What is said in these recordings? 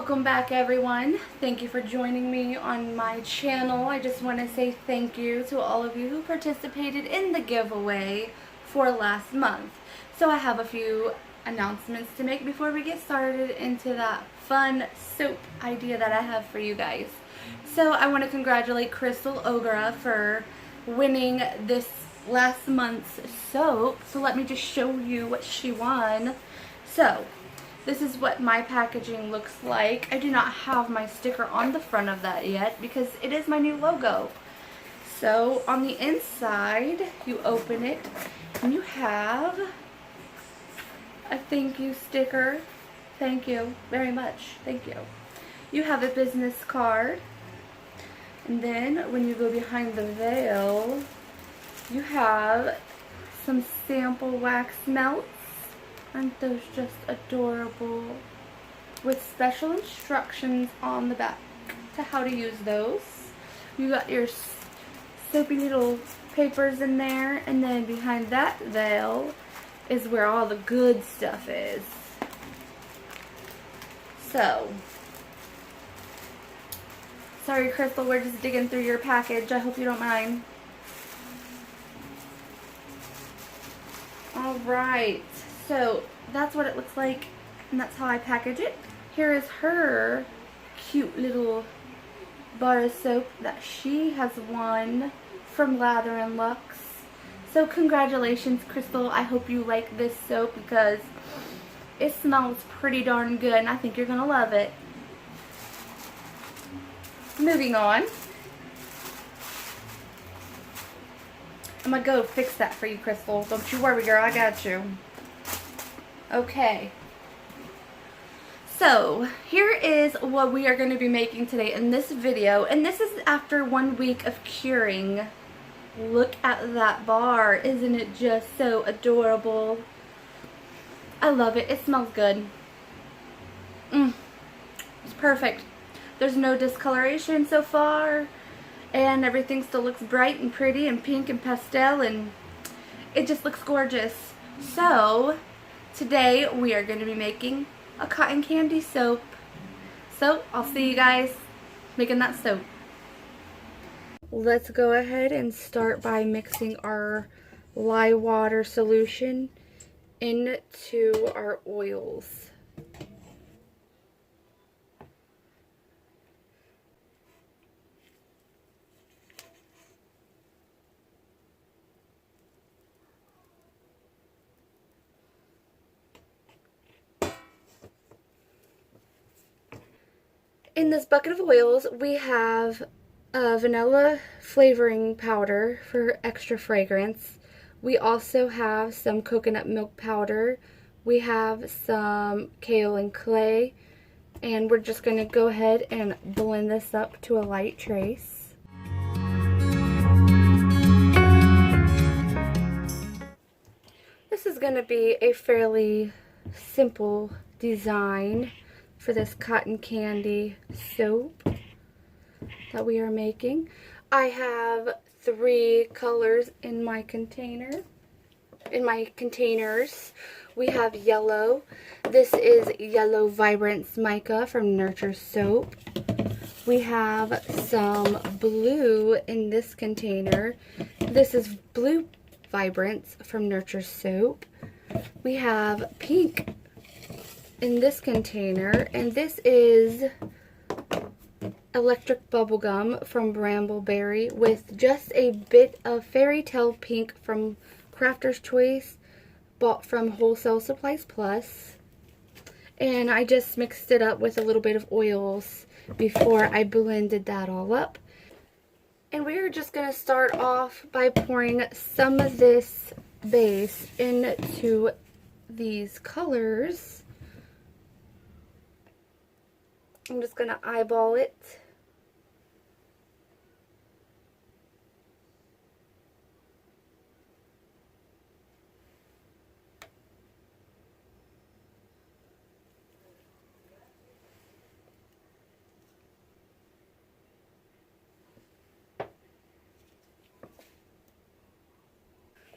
Welcome back, everyone. Thank you for joining me on my channel. I just want to say thank you to all of you who participated in the giveaway for last month. So I have a few announcements to make before we get started into that fun soap idea that I have for you guys. So I want to congratulate Crystal Ogra for winning this last month's soap. So let me just show you what she won. So this is what my packaging looks like. I do not have my sticker on the front of that yet because it is my new logo. So on the inside, you open it and you have a thank you sticker. Thank you very much. Thank you. You have a business card. And then when you go behind the veil, you have some sample wax melts. Aren't those just adorable? With special instructions on the back to how to use those. You got your soapy little papers in there, and then behind that veil is where all the good stuff is. So, sorry Crystal, we're just digging through your package. I hope you don't mind. Alright. So that's what it looks like, and that's how I package it. Here is her cute little bar of soap that she has won from Lather In Lux. So congratulations, Crystal. I hope you like this soap because it smells pretty darn good, and I think you're going to love it. Moving on. I'm going to go fix that for you, Crystal. Don't you worry, girl. I got you. Okay, so here is what we are going to be making today in this video, and this is after 1 week of curing. Look at that bar. Isn't it just so adorable? I love it. It smells good. It's perfect. There's no discoloration so far, and everything still looks bright and pretty and pink and pastel, and it just looks gorgeous. So today we are going to be making a cotton candy soap. So I'll see you guys making that soap. Let's go ahead and start by mixing our lye water solution into our oils. In this bucket of oils, we have vanilla flavoring powder for extra fragrance. We also have some coconut milk powder. We have some kaolin clay. And we're just going to go ahead and blend this up to a light trace. This is going to be a fairly simple design for this cotton candy soap that we are making. I have 3 colors in my containers. We have yellow. This is yellow Vibrance Mica from Nurture Soap. We have some blue in this container. This is blue Vibrance from Nurture Soap. We have pink in this container, and this is electric bubblegum from Brambleberry with just a bit of fairy tale pink from Crafter's Choice, bought from Wholesale Supplies Plus. And I just mixed it up with a little bit of oils before I blended that all up. And we're just going to start off by pouring some of this base into these colors. I'm just going to eyeball it.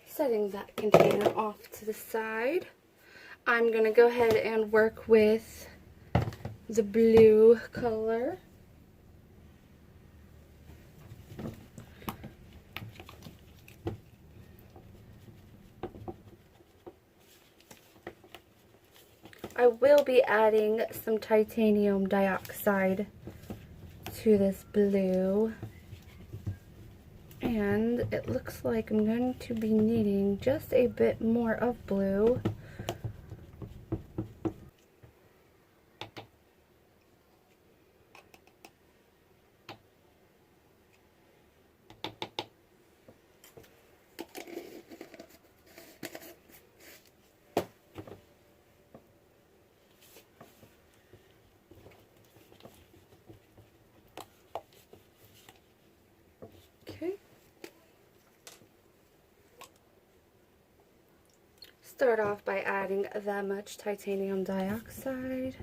Setting that container off to the side, I'm going to go ahead and work with the blue color. I will be adding some titanium dioxide to this blue. And it looks like I'm going to be needing just a bit more of blue. Okay. Start off by adding that much titanium dioxide.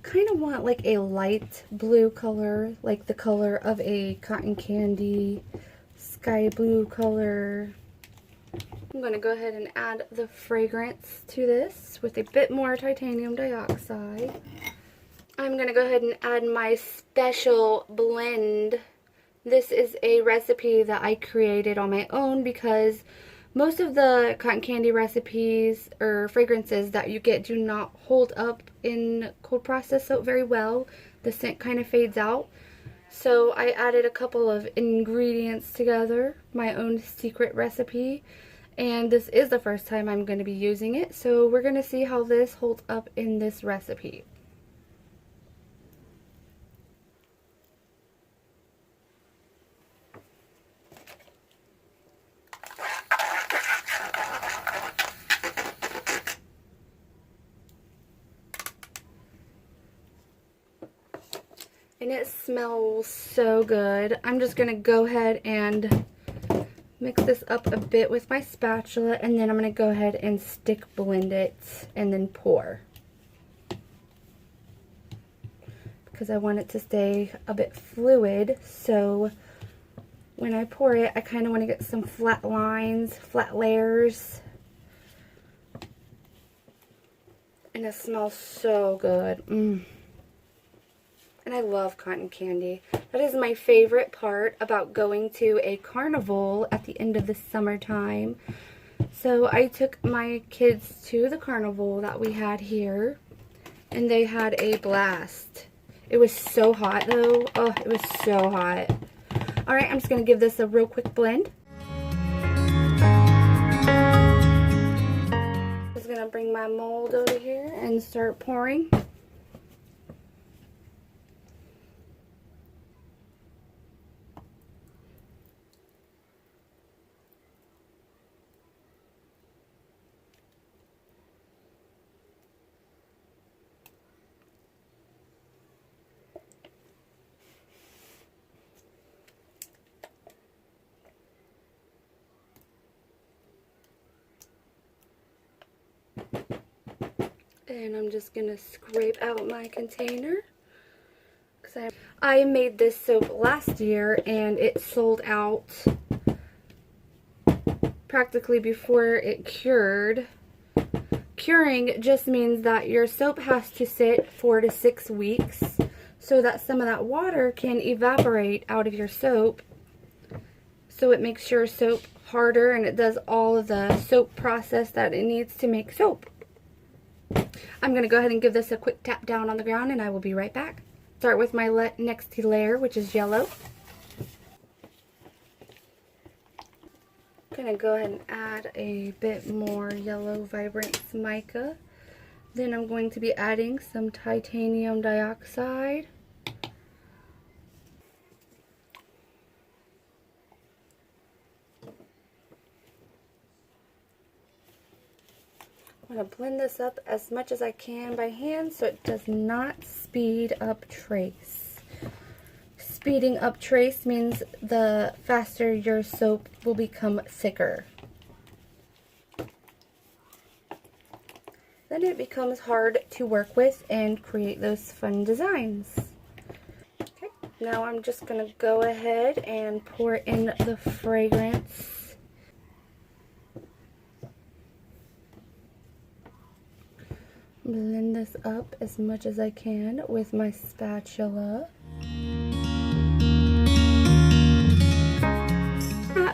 Kind of want like a light blue color, like the color of a cotton candy, sky blue color. I'm going to go ahead and add the fragrance to this with a bit more titanium dioxide. I'm going to go ahead and add my special blend. This is a recipe that I created on my own because most of the cotton candy recipes or fragrances that you get do not hold up in cold process soap very well. The scent kind of fades out. So I added a couple of ingredients together, my own secret recipe. And this is the first time I'm going to be using it. So we're going to see how this holds up in this recipe. And it smells so good. I'm just going to go ahead and mix this up a bit with my spatula, and then I'm going to go ahead and stick blend it and then pour. Because I want it to stay a bit fluid, so when I pour it, I kind of want to get some flat lines, flat layers. And it smells so good. And I love cotton candy. That is my favorite part about going to a carnival at the end of the summertime. So I took my kids to the carnival that we had here, and they had a blast. It was so hot though. Oh, it was so hot. Alright, I'm just going to give this a real quick blend. I'm just going to bring my mold over here and start pouring. And I'm just going to scrape out my container. Because I made this soap last year and it sold out practically before it cured. Curing just means that your soap has to sit 4 to 6 weeks so that some of that water can evaporate out of your soap. So it makes your soap harder and it does all of the soap process that it needs to make soap. I'm going to go ahead and give this a quick tap down on the ground and I will be right back. Start with my next layer, which is yellow. I'm going to go ahead and add a bit more yellow Vibrance mica. Then I'm going to be adding some titanium dioxide. I'm going to blend this up as much as I can by hand so it does not speed up trace. Speeding up trace means the faster your soap will become thicker. Then it becomes hard to work with and create those fun designs. Okay, now I'm just going to go ahead and pour in the fragrance. Blend this up as much as I can with my spatula.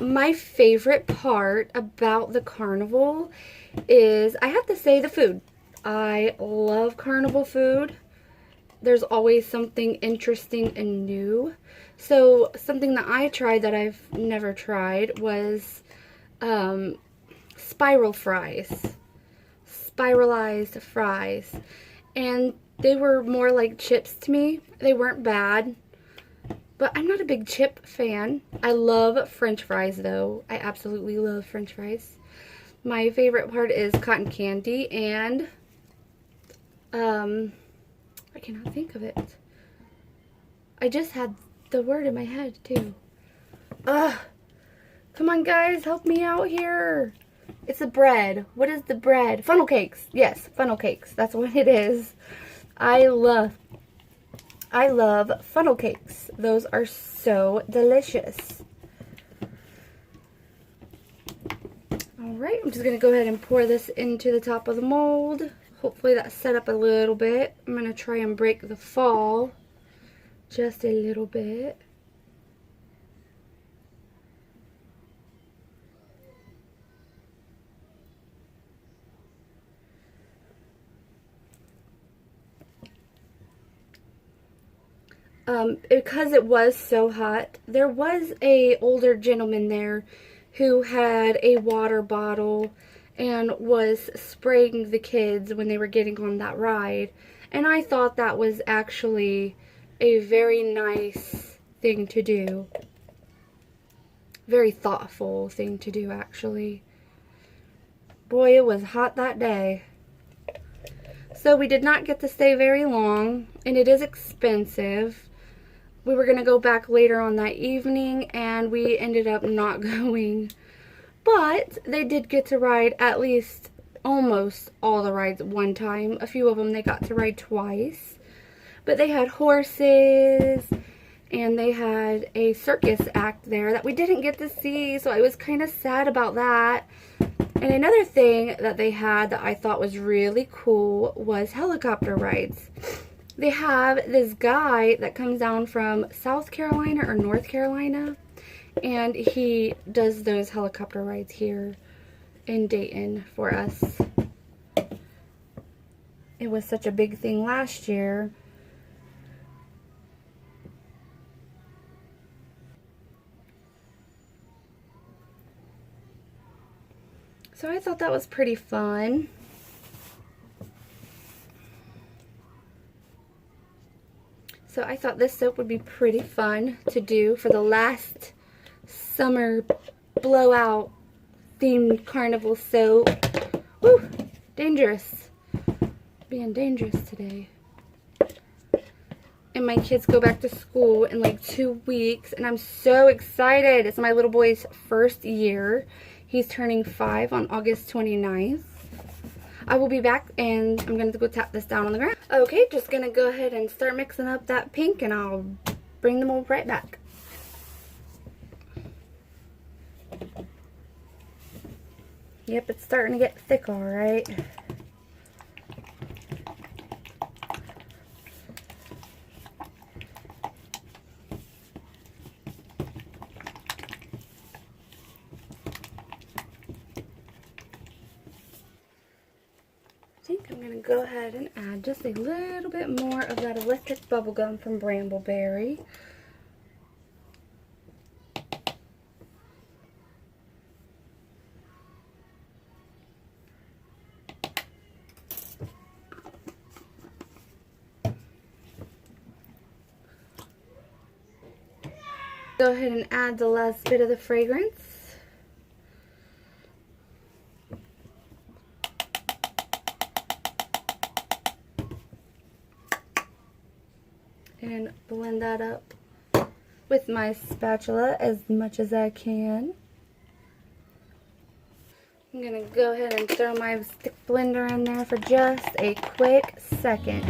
My favorite part about the Carnival is, I have to say, the food. I love Carnival food. There's always something interesting and new. So something that I tried that I've never tried was spiral fries. Spiralized fries. And they were more like chips to me. They weren't bad. But I'm not a big chip fan. I love French fries though. I absolutely love French fries. My favorite part is cotton candy and I cannot think of it. I just had the word in my head too. Ugh. Come on guys, help me out here. It's the bread. What is the bread? Funnel cakes. Yes, funnel cakes. That's what it is. I love funnel cakes. Those are so delicious. Alright, I'm just going to go ahead and pour this into the top of the mold. Hopefully that's set up a little bit. I'm going to try and break the fall just a little bit. Because it was so hot, there was a older gentleman there who had a water bottle and was spraying the kids when they were getting on that ride. And I thought that was actually a very nice thing to do. Very thoughtful thing to do, actually. Boy, it was hot that day. So we did not get to stay very long, and it is expensive. We were going to go back later on that evening, and we ended up not going. But they did get to ride at least almost all the rides one time. A few of them they got to ride twice. But they had horses, and they had a circus act there that we didn't get to see, so I was kind of sad about that. And another thing that they had that I thought was really cool was helicopter rides. They have this guy that comes down from South Carolina or North Carolina, and he does those helicopter rides here in Dayton for us. It was such a big thing last year. So I thought that was pretty fun. So I thought this soap would be pretty fun to do for the last summer blowout themed carnival soap. Woo! Dangerous. Being dangerous today. And my kids go back to school in like 2 weeks, and I'm so excited. It's my little boy's first year. He's turning 5 on August 29th. I will be back, and I'm going to go tap this down on the ground. Okay, just going to go ahead and start mixing up that pink, and I'll bring the mold right back. Yep, it's starting to get thick, all right. I think I'm going to go ahead and add just a little bit more of that electric bubblegum from Brambleberry. Go ahead and add the last bit of the fragrance. And blend that up with my spatula as much as I can. I'm going to go ahead and throw my stick blender in there for just a quick second.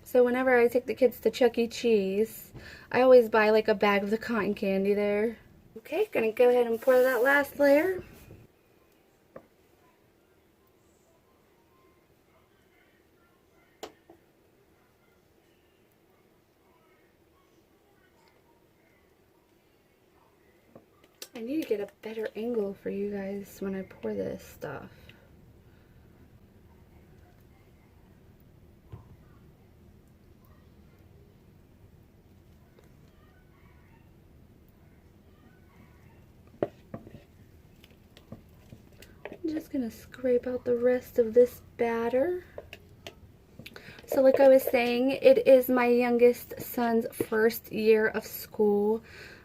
So whenever I take the kids to Chuck E. Cheese, I always buy like a bag of the cotton candy there. Okay, gonna go ahead and pour that last layer. I need to get a better angle for you guys when I pour this stuff. I'm just gonna scrape out the rest of this batter. So like I was saying, it is my youngest son's first year of school.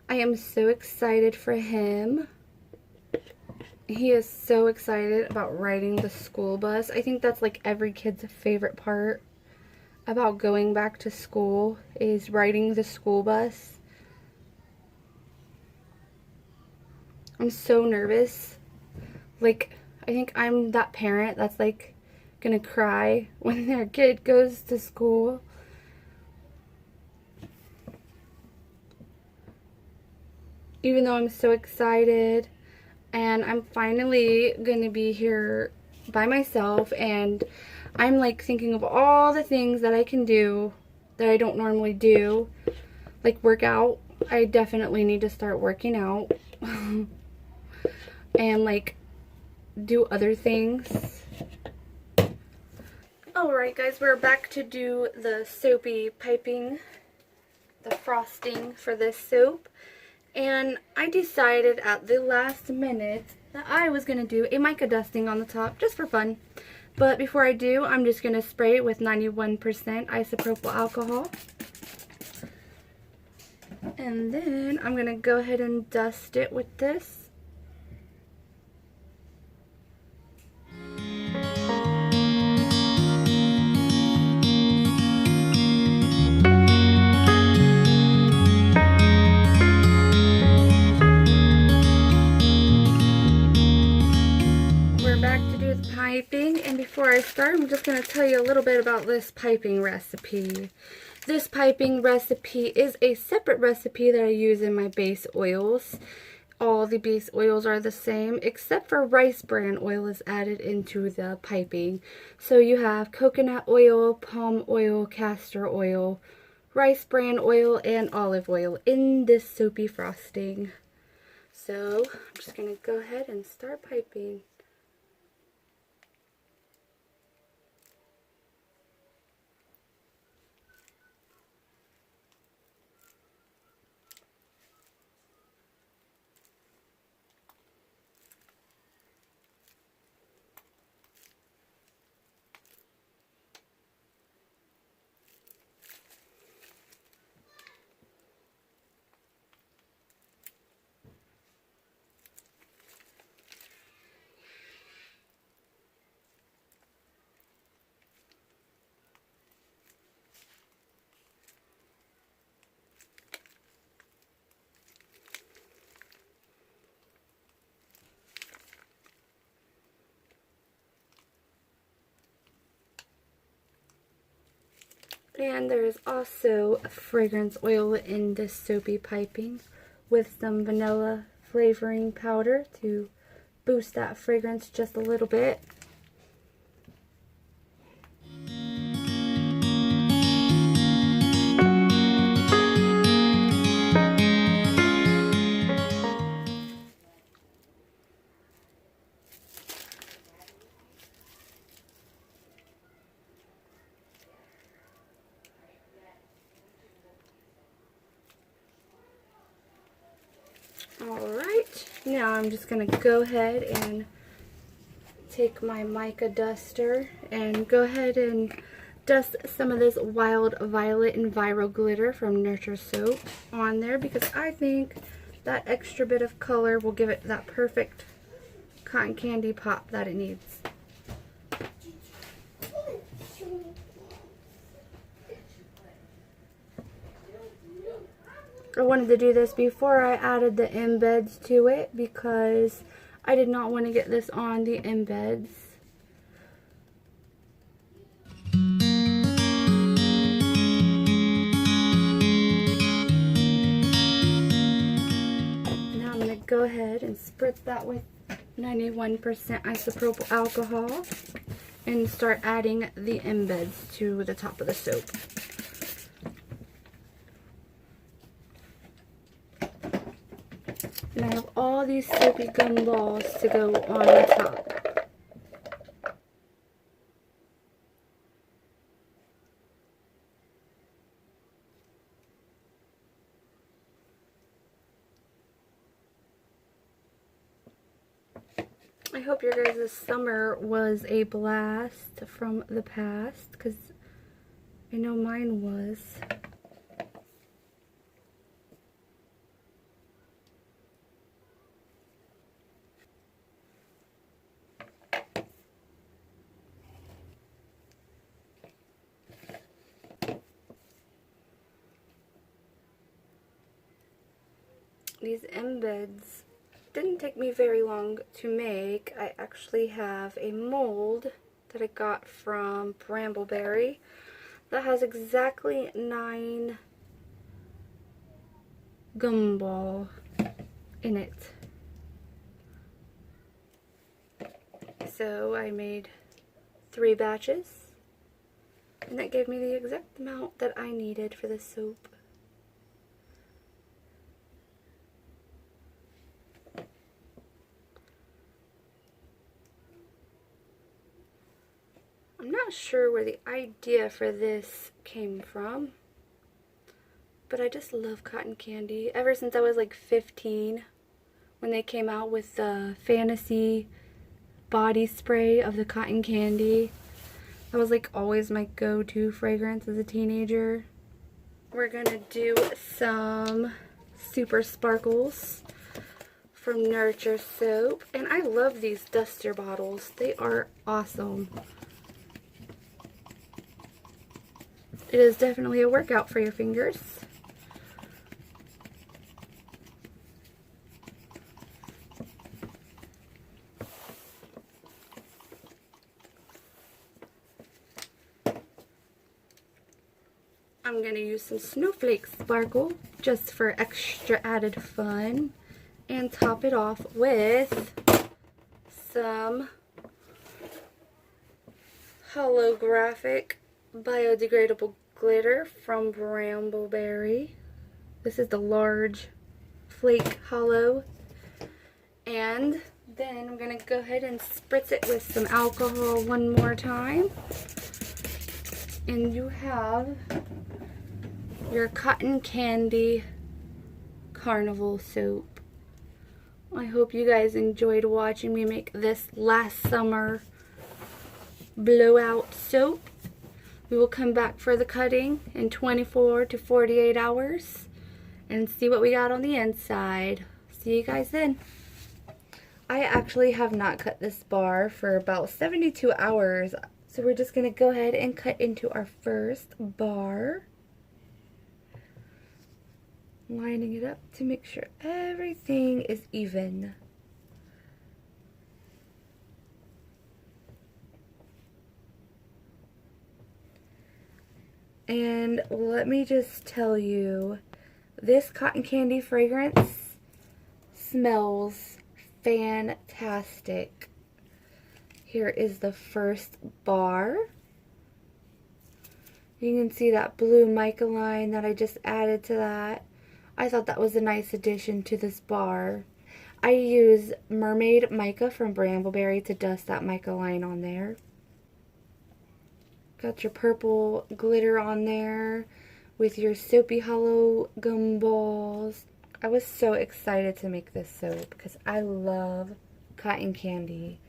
I am so excited for him. He is so excited about riding the school bus. I think that's like every kid's favorite part about going back to school is riding the school bus. I'm so nervous. Like, I think I'm that parent that's like gonna cry when their kid goes to school. Even though I'm so excited. And I'm finally gonna be here by myself, and I'm like thinking of all the things that I can do that I don't normally do. Like work out. I definitely need to start working out. And like do other things. Alright guys, we're back to do the soapy piping, the frosting for this soap. And I decided at the last minute that I was going to do a mica dusting on the top just for fun. But before I do, I'm just going to spray it with 91% isopropyl alcohol. And then I'm going to go ahead and dust it with this. Piping, and before I start, I'm just going to tell you a little bit about this piping recipe. This piping recipe is a separate recipe that I use in my base oils. All the base oils are the same, except for rice bran oil is added into the piping. So you have coconut oil, palm oil, castor oil, rice bran oil, and olive oil in this soapy frosting. So I'm just going to go ahead and start piping. And there is also a fragrance oil in this soapy piping with some vanilla flavoring powder to boost that fragrance just a little bit. Alright, now I'm just going to go ahead and take my mica duster and go ahead and dust some of this Wild Violet Enviroglitter from Nurture Soap on there, because I think that extra bit of color will give it that perfect cotton candy pop that it needs. I wanted to do this before I added the embeds to it because I did not want to get this on the embeds. Now I'm going to go ahead and spritz that with 91% isopropyl alcohol and start adding the embeds to the top of the soap. And I have all these soapy gumballs to go on top. I hope your guys' summer was a blast from the past, because I know mine was. These embeds didn't take me very long to make. I actually have a mold that I got from Brambleberry that has exactly 9 gumball in it. So I made 3 batches, and that gave me the exact amount that I needed for the soap. I'm not sure where the idea for this came from, but I just love cotton candy. Ever since I was like 15, when they came out with the fantasy body spray of the cotton candy, that was like always my go-to fragrance as a teenager. We're gonna do some Super Sparkles from Nurture Soap, and I love these duster bottles. They are awesome. It is definitely a workout for your fingers. I'm going to use some Snowflake Sparkle just for extra added fun, and top it off with some holographic biodegradable glitter from Brambleberry. This is the large flake hollow. And then I'm going to go ahead and spritz it with some alcohol one more time. And you have your cotton candy Carnival soap. I hope you guys enjoyed watching me make this last summer blowout soap. We will come back for the cutting in 24 to 48 hours and see what we got on the inside. See you guys then. I actually have not cut this bar for about 72 hours, so we're just going to go ahead and cut into our first bar. Lining it up to make sure everything is even. And let me just tell you, this cotton candy fragrance smells fantastic. Here is the first bar. You can see that blue mica line that I just added to that. I thought that was a nice addition to this bar. I use Mermaid Mica from Brambleberry to dust that mica line on there. Got your purple glitter on there with your soapy hollow gumballs. I was so excited to make this soap because I love cotton candy.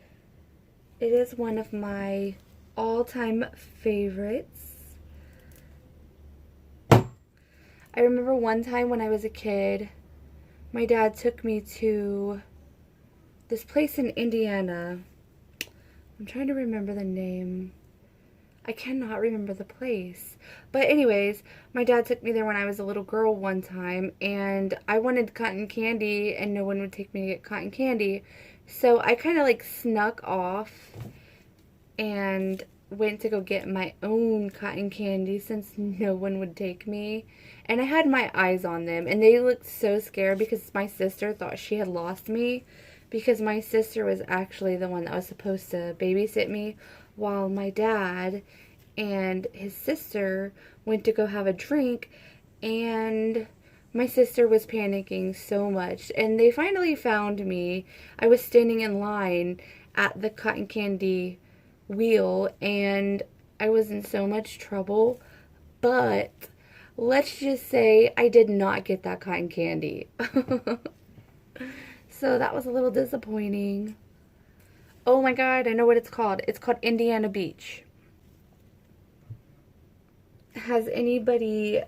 It is one of my all-time favorites. I remember one time when I was a kid, my dad took me to this place in Indiana. I'm trying to remember the name. I cannot remember the place. But anyways, my dad took me there when I was a little girl one time, and I wanted cotton candy and no one would take me to get cotton candy. So I kind of like snuck off and went to go get my own cotton candy since no one would take me. And I had my eyes on them, and they looked so scared because my sister thought she had lost me, because my sister was actually the one that was supposed to babysit me while my dad and his sister went to go have a drink, and my sister was panicking so much, and they finally found me. I was standing in line at the cotton candy wheel, and I was in so much trouble, but let's just say I did not get that cotton candy. So that was a little disappointing. Oh my god, I know what it's called. It's called Indiana Beach. Has anybody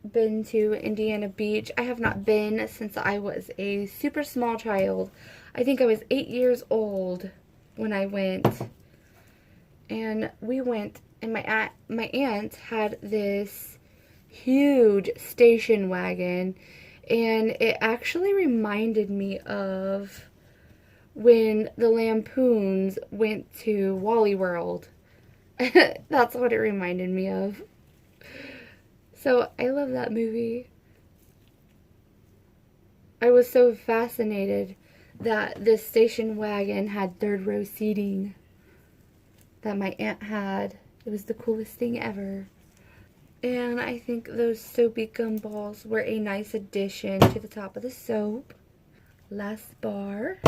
been to Indiana Beach? I have not been since I was a super small child. I think I was 8 years old when I went. And we went, and my aunt had this huge station wagon, and it actually reminded me of when the Lampoons went to Wally World. That's what it reminded me of. So I love that movie. I was so fascinated that this station wagon had third row seating that my aunt had. It was the coolest thing ever. And I think those soapy gumballs were a nice addition to the top of the soap. Last bar.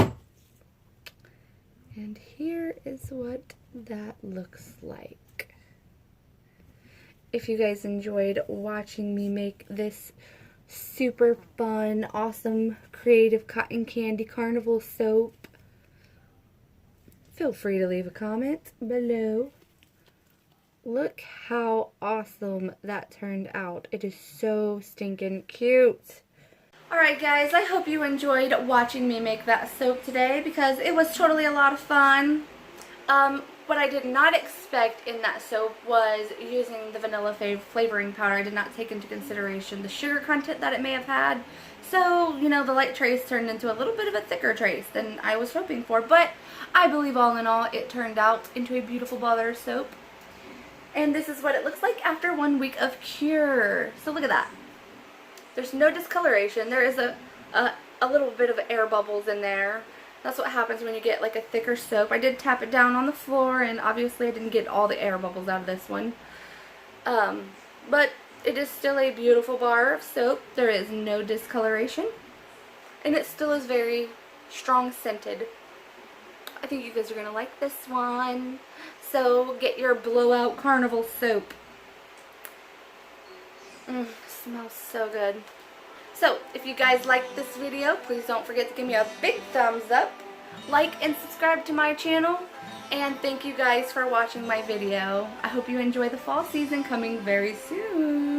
And here is what that looks like. If you guys enjoyed watching me make this super fun, awesome, creative cotton candy carnival soap, feel free to leave a comment below. Look how awesome that turned out. It is so stinking cute. Alright guys, I hope you enjoyed watching me make that soap today because it was totally a lot of fun. What I did not expect in that soap was using the vanilla flavoring powder. I did not take into consideration the sugar content that it may have had. So, you know, the light trace turned into a little bit of a thicker trace than I was hoping for. But I believe all in all, it turned out into a beautiful bother soap. And this is what it looks like after 1 week of cure. So look at that. There's no discoloration. There is a little bit of air bubbles in there. That's what happens when you get like a thicker soap. I did tap it down on the floor, and obviously I didn't get all the air bubbles out of this one. But it is still a beautiful bar of soap. There is no discoloration. And it still is very strong scented. I think you guys are going to like this one. So get your blowout carnival soap. Smells so good. So if you guys liked this video, please don't forget to give me a big thumbs up, like and subscribe to my channel, and thank you guys for watching my video. I hope you enjoy the fall season coming very soon.